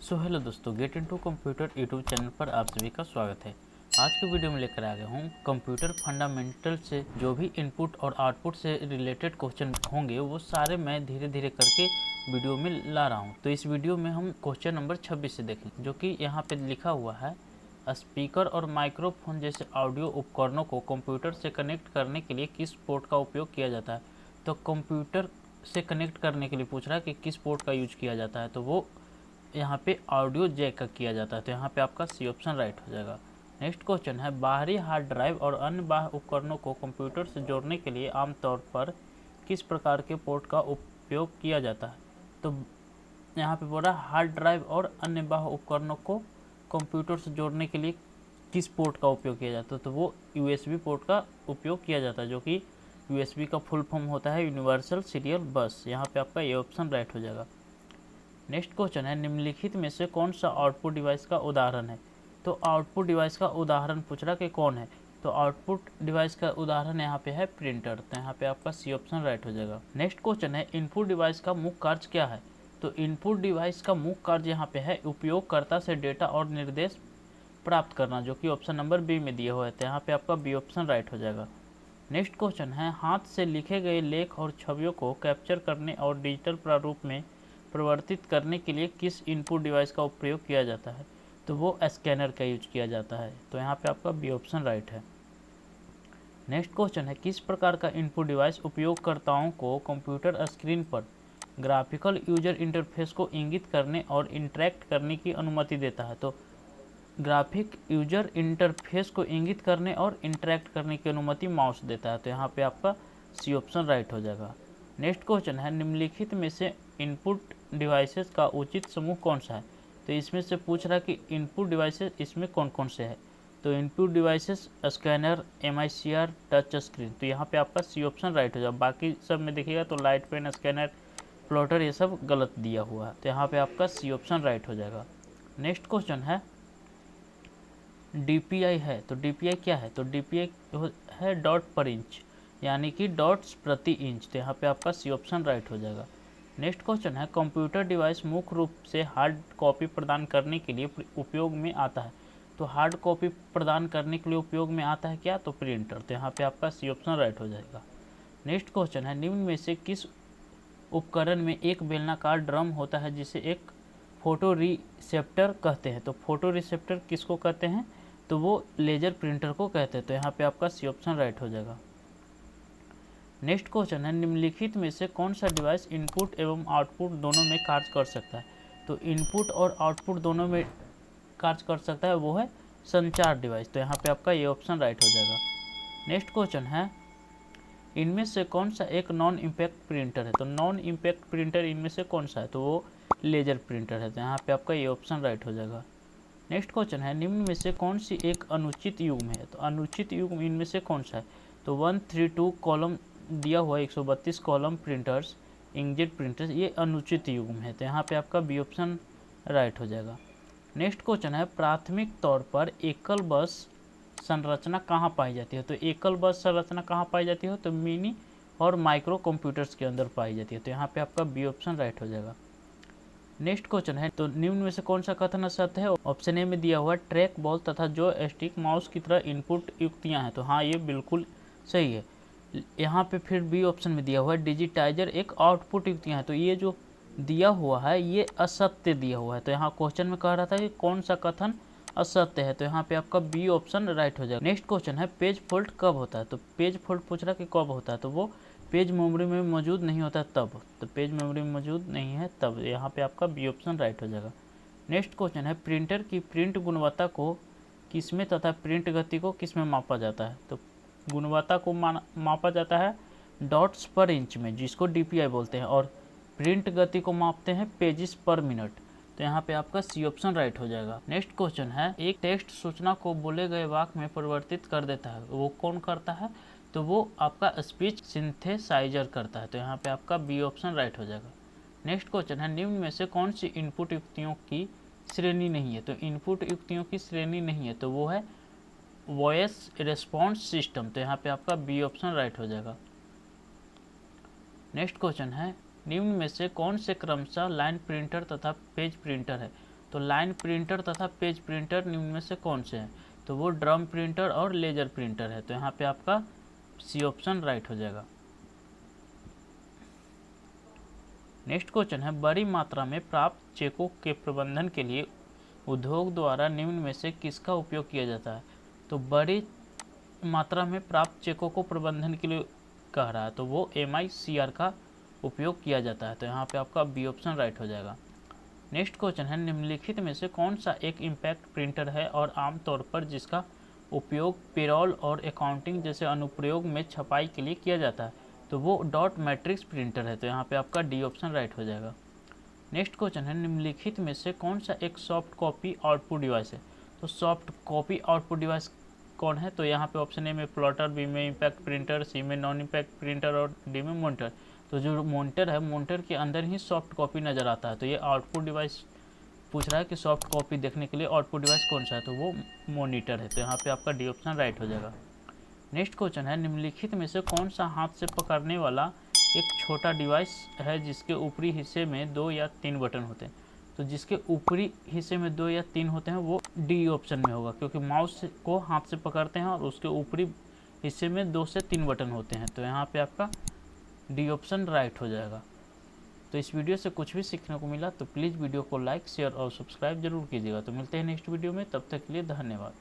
Hello दोस्तों, get into computer YouTube channel पर आप सभी का स्वागत है। आज के वीडियो में लेकर आ गया हूँ कंप्यूटर फंडामेंटल से जो भी इनपुट और आउटपुट से रिलेटेड क्वेश्चन होंगे वो सारे मैं धीरे धीरे करके वीडियो में ला रहा हूँ। तो इस वीडियो में हम क्वेश्चन नंबर 26 से देखें, जो कि यहाँ पे लिखा हुआ है, स्पीकर और माइक्रोफोन जैसे ऑडियो उपकरणों को कंप्यूटर से कनेक्ट करने के लिए किस पोर्ट का उपयोग किया जाता है। तो कंप्यूटर से कनेक्ट करने के लिए पूछ रहा है कि किस पोर्ट का यूज किया जाता है, तो वो यहाँ पे ऑडियो जैक का किया जाता है। तो यहाँ पे आपका सी ऑप्शन राइट हो जाएगा। नेक्स्ट क्वेश्चन है, बाहरी हार्ड ड्राइव और अन्य बाह्य उपकरणों को कंप्यूटर से जोड़ने के लिए आमतौर पर किस प्रकार के पोर्ट का उपयोग किया जाता है। तो यहाँ पे बोला हार्ड ड्राइव और अन्य बाह्य उपकरणों को कंप्यूटर से जोड़ने के लिए किस पोर्ट का उपयोग किया जाता है, तो वो यूएसबी पोर्ट का उपयोग किया जाता है, जो कि यूएसबी का फुल फॉर्म होता है यूनिवर्सल सीरियल बस। यहाँ पे आपका ये ऑप्शन राइट हो जाएगा। नेक्स्ट क्वेश्चन है, निम्नलिखित में से कौन सा आउटपुट डिवाइस का उदाहरण है। तो आउटपुट डिवाइस का उदाहरण पूछ रहा कि कौन है। तो आउटपुट डिवाइस का उदाहरण यहाँ पे है प्रिंटर। तो यहाँ पे आपका सी ऑप्शन राइट हो जाएगा। नेक्स्ट क्वेश्चन है, इनपुट डिवाइस का मुख्य कार्य क्या है। तो इनपुट डिवाइस का मुख्य कार्य यहाँ पे है उपयोगकर्ता से डेटा और निर्देश प्राप्त करना, जो कि ऑप्शन नंबर बी में दिया हुआ है। तो यहाँ पे आपका बी ऑप्शन राइट हो जाएगा। नेक्स्ट क्वेश्चन है, हाथ से लिखे गए लेख और छवियों को कैप्चर करने और डिजिटल प्रारूप में परिवर्तित करने के लिए किस इनपुट डिवाइस का उपयोग किया जाता है। तो वो स्कैनर का यूज किया जाता है। तो यहाँ पे आपका बी ऑप्शन राइट है। नेक्स्ट क्वेश्चन है, किस प्रकार का इनपुट डिवाइस उपयोगकर्ताओं को कंप्यूटर स्क्रीन पर ग्राफिकल यूजर इंटरफेस को इंगित करने और इंटरैक्ट करने की अनुमति देता है। तो ग्राफिक यूजर इंटरफेस को इंगित करने और इंटरैक्ट करने की अनुमति माउस देता है। तो यहाँ पे आपका सी ऑप्शन राइट हो जाएगा। नेक्स्ट क्वेश्चन है, निम्नलिखित में से इनपुट डिवाइसेस का उचित समूह कौन सा है। तो इसमें से पूछ रहा है कि इनपुट डिवाइसेस इसमें कौन कौन से है। तो input devices scanner, MICR, touch screen. तो यहाँ पे आपका सी ऑप्शन राइट हो जाएगा। बाकी सब में देखिएगा तो लाइट पेन, स्कैनर, प्लॉटर ये सब गलत दिया हुआ है। तो यहाँ पे आपका सी ऑप्शन राइट हो जाएगा। नेक्स्ट क्वेश्चन है, DPI है। तो DPI क्या है। तो DPI है डॉट पर इंच, यानी कि डॉट्स प्रति इंच। तो यहाँ पे आपका सी ऑप्शन राइट हो जाएगा। नेक्स्ट क्वेश्चन है, कंप्यूटर डिवाइस मुख्य रूप से हार्ड कॉपी प्रदान करने के लिए उपयोग में आता है। तो हार्ड कॉपी प्रदान करने के लिए उपयोग में आता है क्या। तो प्रिंटर। तो यहाँ पे आपका सी ऑप्शन राइट हो जाएगा। नेक्स्ट क्वेश्चन है, निम्न में से किस उपकरण में एक बेलनाकार ड्रम होता है जिसे एक फोटो रिसेप्टर कहते हैं। तो फोटो रिसेप्टर किसको कहते हैं। तो वो लेजर प्रिंटर को कहते हैं। तो यहाँ पे आपका सी ऑप्शन राइट हो जाएगा। नेक्स्ट क्वेश्चन है, निम्नलिखित में से कौन सा डिवाइस इनपुट एवं आउटपुट दोनों में कार्य कर सकता है। तो इनपुट और आउटपुट दोनों में कार्य कर सकता है, वो है संचार डिवाइस। तो यहाँ पे आपका ये ऑप्शन राइट हो जाएगा। नेक्स्ट क्वेश्चन है, इनमें से कौन सा एक नॉन इम्पैक्ट प्रिंटर है। तो नॉन इम्पैक्ट प्रिंटर इनमें से कौन सा है। तो वो लेजर प्रिंटर है। तो यहाँ पे आपका ये ऑप्शन राइट हो जाएगा। नेक्स्ट क्वेश्चन है, निम्न में से कौन सी एक अनुचित युग्म है। तो अनुचित युग्म इनमें से कौन सा है। तो 132 कॉलम दिया हुआ 132 कॉलम प्रिंटर्स, इंकजेट प्रिंटर्स, ये अनुचित युग्म है। तो यहाँ पे आपका बी ऑप्शन राइट हो जाएगा। नेक्स्ट क्वेश्चन है, प्राथमिक तौर पर एकल बस संरचना कहाँ पाई जाती है। तो एकल बस संरचना कहाँ पाई जाती है। तो मिनी और माइक्रो कंप्यूटर्स के अंदर पाई जाती है। तो यहाँ पे आपका बी ऑप्शन राइट हो जाएगा। नेक्स्ट क्वेश्चन है, तो निम्न में से कौन सा कथन सत्य है। ऑप्शन ए में दिया हुआ ट्रैक बॉल तथा जो स्टिक माउस की तरह इनपुट युक्तियां हैं। तो हाँ, ये बिल्कुल सही है। यहाँ पे फिर बी ऑप्शन में दिया हुआ है डिजिटाइजर एक आउटपुट युक्तियां हैं। तो ये जो दिया हुआ है ये असत्य दिया हुआ है। तो यहाँ क्वेश्चन में कह रहा था कि कौन सा कथन असत्य है। तो यहाँ पे आपका बी ऑप्शन राइट हो जाएगा। नेक्स्ट क्वेश्चन है, पेज फॉल्ट कब होता है। तो पेज फॉल्ट पूछ रहा है कि कब होता है। तो वो पेज मेमोरी में मौजूद नहीं होता तब। तो पेज मेमोरी में मौजूद नहीं है तब। यहाँ पे आपका बी ऑप्शन राइट हो जाएगा। नेक्स्ट क्वेश्चन है, प्रिंटर की प्रिंट गुणवत्ता को किसमें तथा प्रिंट गति को किसमें मापा जाता है। तो गुणवत्ता को मापा जाता है डॉट्स पर इंच में, जिसको DPI बोलते हैं, और प्रिंट गति को मापते हैं पेजेस पर मिनट। तो यहाँ पे आपका सी ऑप्शन राइट हो जाएगा। नेक्स्ट क्वेश्चन है, एक टेक्स्ट सूचना को बोले गए वाक्य में परिवर्तित कर देता है, वो कौन करता है। तो वो आपका स्पीच सिंथेसाइजर करता है। तो यहाँ पे आपका बी ऑप्शन राइट हो जाएगा। नेक्स्ट क्वेश्चन है, निम्न में से कौन सी इनपुट युक्तियों की श्रेणी नहीं है। तो इनपुट युक्तियों की श्रेणी नहीं है, तो वो है वॉइस रिस्पॉन्स सिस्टम। तो यहाँ पे आपका बी ऑप्शन राइट हो जाएगा। नेक्स्ट क्वेश्चन है, निम्न में से कौन से क्रमशः लाइन प्रिंटर तथा पेज प्रिंटर है। तो लाइन प्रिंटर तथा पेज प्रिंटर निम्न में से कौन से हैं? तो वो ड्रम प्रिंटर और लेजर प्रिंटर है। तो यहाँ पे आपका सी ऑप्शन राइट हो जाएगा। नेक्स्ट क्वेश्चन है, बड़ी मात्रा में प्राप्त चेकों के प्रबंधन के लिए उद्योग द्वारा निम्न में से किसका उपयोग किया जाता है? तो बड़ी मात्रा में प्राप्त चेकों को प्रबंधन के लिए कह रहा है, तो वो MICR का उपयोग किया जाता है। तो यहाँ पे आपका बी ऑप्शन राइट हो जाएगा। नेक्स्ट क्वेश्चन है, निम्नलिखित में से कौन सा एक इम्पैक्ट प्रिंटर है और आमतौर पर जिसका उपयोग पेरोल और अकाउंटिंग जैसे अनुप्रयोग में छपाई के लिए किया जाता है? तो वो डॉट मैट्रिक्स प्रिंटर है। तो यहाँ पे आपका डी ऑप्शन राइट हो जाएगा। नेक्स्ट क्वेश्चन है, निम्नलिखित में से कौन सा एक सॉफ्ट कॉपी आउटपुट डिवाइस है? तो सॉफ्ट कॉपी आउटपुट डिवाइस कौन है? तो यहाँ पे ऑप्शन ए में प्लॉटर, बी में इम्पैक्ट प्रिंटर, सी में नॉन इम्पैक्ट प्रिंटर और डी में मॉनिटर। तो जो मॉनिटर है, मॉनिटर के अंदर ही सॉफ्ट कॉपी नज़र आता है। तो ये आउटपुट डिवाइस पूछ रहा है कि सॉफ्ट कॉपी देखने के लिए आउटपुट डिवाइस कौन सा है? तो वो मॉनिटर है। तो यहाँ पे आपका डी ऑप्शन राइट हो जाएगा। नेक्स्ट क्वेश्चन है, निम्नलिखित में से कौन सा हाथ से पकड़ने वाला एक छोटा डिवाइस है जिसके ऊपरी हिस्से में 2 या 3 बटन होते हैं? तो जिसके ऊपरी हिस्से में 2 या 3 होते हैं वो डी ऑप्शन में होगा, क्योंकि माउस को हाथ से पकड़ते हैं और उसके ऊपरी हिस्से में 2 से 3 बटन होते हैं। तो यहाँ पे आपका डी ऑप्शन राइट हो जाएगा। तो इस वीडियो से कुछ भी सीखने को मिला तो प्लीज़ वीडियो को लाइक, शेयर और सब्सक्राइब जरूर कीजिएगा। तो मिलते हैं नेक्स्ट वीडियो में, तब तक के लिए धन्यवाद।